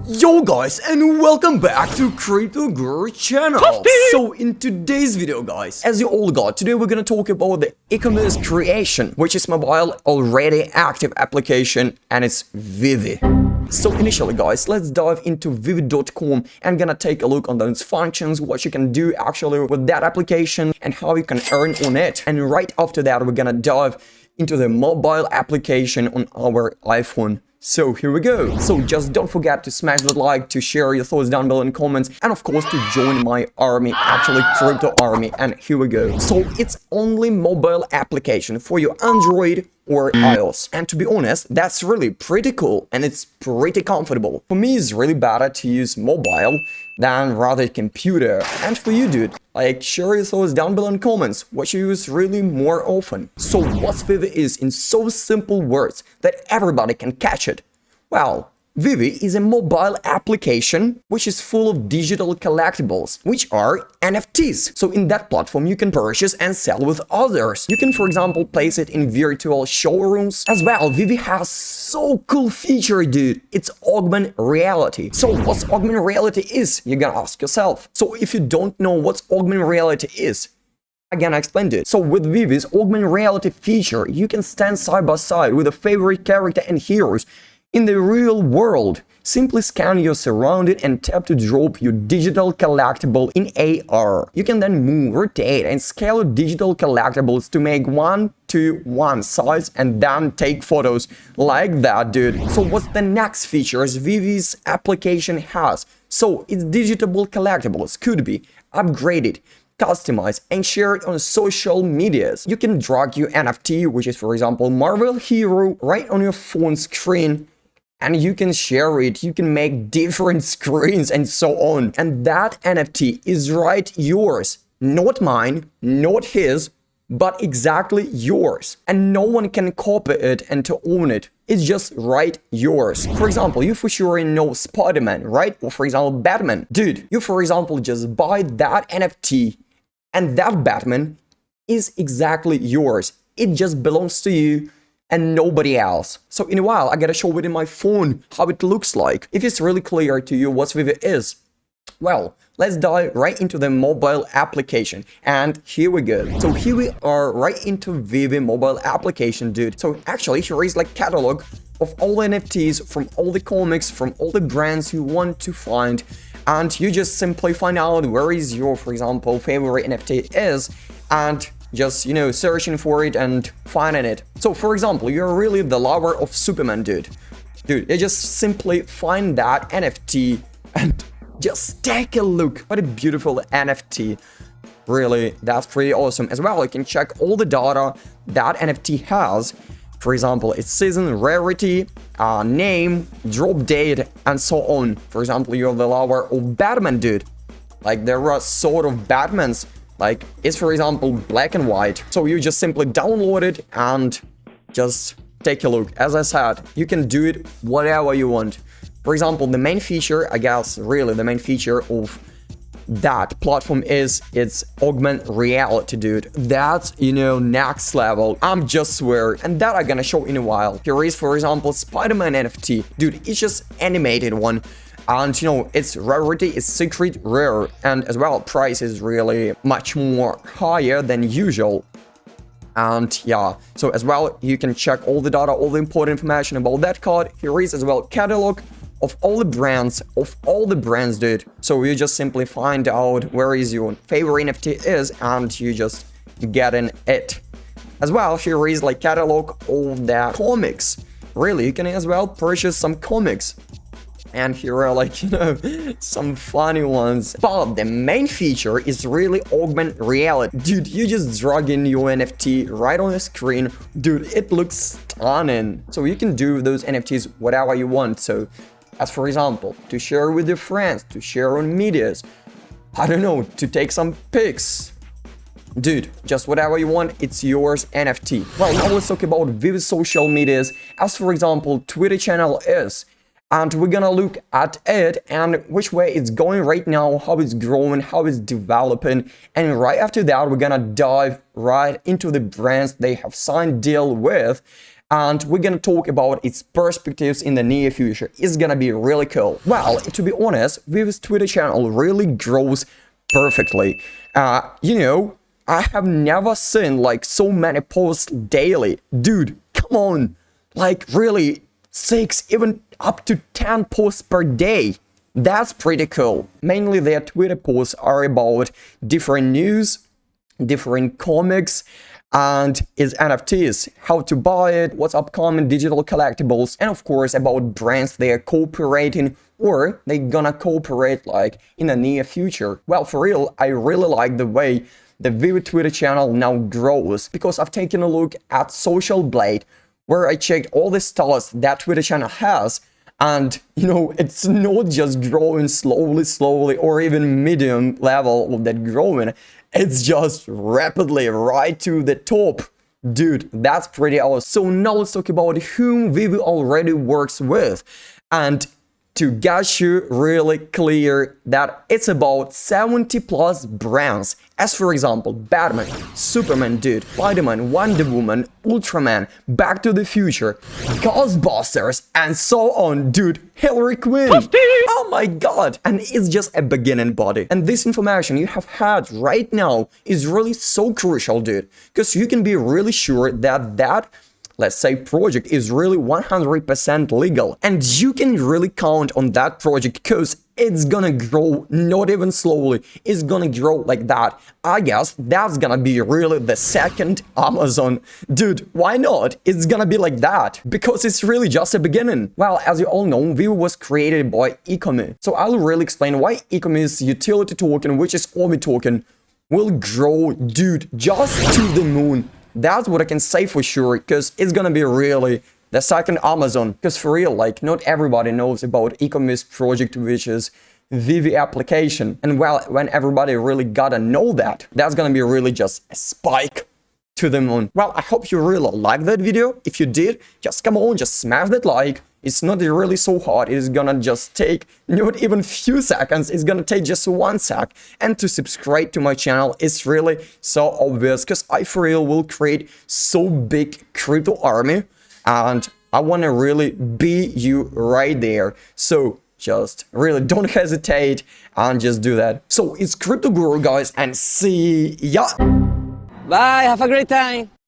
Yo guys, and welcome back to Crypto Guru channel. So in today's video guys, as you all got, today we're gonna talk about the e-commerce creation, which is mobile already active application, and it's VeVe. So initially guys, let's dive into VeVe.com and gonna take a look on those functions, what you can do actually with that application and how you can earn on it. And right after that, we're gonna dive into the mobile application on our iPhone. So here we go. So just don't forget to smash that like, to share your thoughts down below in comments, and of course to join my army, actually crypto army. And here we go. So it's only mobile application for your Android or iOS. And to be honest, that's really pretty cool and it's pretty comfortable. For me, it's really better to use mobile than rather computer. And for you, dude, like share your thoughts down below in comments, what you use really more often. So what VeVe is in so simple words that everybody can catch it? Well, VeVe is a mobile application which is full of digital collectibles, which are NFTs. So in that platform, you can purchase and sell with others. You can, for example, place it in virtual showrooms. As well, VeVe has so cool feature, dude. It's augmented reality. So what's augmented reality is? You're gonna ask yourself. So if you don't know what augmented reality is, I'm gonna explain it. So with VeVe's augmented reality feature, you can stand side by side with a favorite character and heroes in the real world. Simply scan your surrounding and tap to drop your digital collectible in AR. You can then move, rotate, and scale your digital collectibles to make 1:1 size and then take photos like that, dude. So what's the next features VeVe's application has? So its digital collectibles could be upgraded, customized, and shared on social medias. You can drag your NFT, which is for example Marvel hero, right on your phone screen, and you can share it, you can make different screens and so on. And that NFT is right yours. Not mine, not his, but exactly yours. And no one can copy it and to own it. It's just right yours. For example, you for sure know Spiderman, right? Or for example, Batman. Dude, you for example just buy that NFT and that Batman is exactly yours. It just belongs to you and nobody else. So in a while, I gotta show it in my phone how it looks like. If it's really clear to you what VeVe is, well, let's dive right into the mobile application. And here we go. So here we are right into VeVe mobile application, dude. So actually, here is like catalog of all the NFTs from all the comics, from all the brands you want to find. And you just simply find out where is your, for example, favorite NFT is, and just, you know, searching for it and finding it. So for example, you're really the lover of Superman, dude. You just simply find that NFT and just take a look. What a beautiful NFT. Really, that's pretty awesome. As well, you can check all the data that NFT has. For example, its season, rarity, name, drop date, and so on. For example, you're the lover of Batman, dude. Like, there are sort of Batmans. Like, it's for example black and white. So you just simply download it and just take a look. As I said, you can do it whatever you want. For example, the main feature, I guess, really the main feature of that platform is its augmented reality, dude. That's, you know, next level. I'm just swear. And that I'm gonna show in a while. Here is, for example, Spiderman NFT. Dude, it's just animated one. And you know, its rarity is secret rare, and as well, price is really much more higher than usual. And yeah, so as well, you can check all the data, all the important information about that card. Here is as well catalog of all the brands, dude. So you just simply find out where is your favorite NFT is, and you just get in it. As well, here is like catalog of the comics. Really, you can as well purchase some comics. And here are like, you know, some funny ones. But the main feature is really augmented reality. Dude, you just drag in your NFT right on the screen. Dude, it looks stunning. So you can do those NFTs whatever you want. So as for example, to share with your friends, to share on medias, I don't know, to take some pics. Dude, just whatever you want, it's yours NFT. Well, now let's talk about VeVe social medias. As for example, Twitter channel is. And we're gonna look at it and which way it's going right now, how it's growing, how it's developing. And right after that, we're gonna dive right into the brands they have signed deal with. and we're gonna talk about its perspectives in the near future. It's gonna be really cool. Well, to be honest, VeVe's Twitter channel really grows perfectly. You know, I have never seen like so many posts daily. Dude, come on. Like really 6, even up to 10 posts per day. That's pretty cool. Mainly their Twitter posts are about different news, different comics, and its NFTs, how to buy it, what's upcoming digital collectibles, and of course about brands they are cooperating or they gonna cooperate like in the near future. Well, for real, I really like the way the VeVe Twitter channel now grows, because I've taken a look at Social Blade, where I checked all the stars that Twitter channel has, and you know, it's not just growing slowly, or even medium level of that growing. It's just rapidly right to the top. Dude, that's pretty awesome. So now let's talk about whom VeVe already works with. And to get you really clear that it's about 70 plus brands, as for example, Batman, Superman, dude, Spiderman, Wonder Woman, Ultraman, Back to the Future, Ghostbusters, and so on, dude, Harley Quinn. Oh my god! And it's just a beginning, buddy. And this information you have had right now is really so crucial, dude, because you can be really sure that let's say project is really 100% legal, and you can really count on that project because it's gonna grow, not even slowly, it's gonna grow like that. I guess that's gonna be really the second Amazon. Dude, why not? It's gonna be like that because it's really just a beginning. Well, as you all know, VeVe was created by ECOMI, so I'll really explain why ECOMI's utility token, which is OMI Token, will grow, dude, just to the moon. That's what I can say for sure, because it's gonna be really the second Amazon. Because for real, like, not everybody knows about ECOMI's project, which is VeVe application. And well, when everybody really gotta know that, that's gonna be really just a spike to the moon. Well, I hope you really liked that video. If you did, just come on, just smash that like. It's not really so hard. It's gonna just take not even few seconds. It's gonna take just 1 sec. And to subscribe to my channel is really so obvious, because I for real will create so big crypto army, and I wanna really be you right there. So just really don't hesitate and just do that. So it's Crypto Guru, guys, and see ya. Bye, have a great time.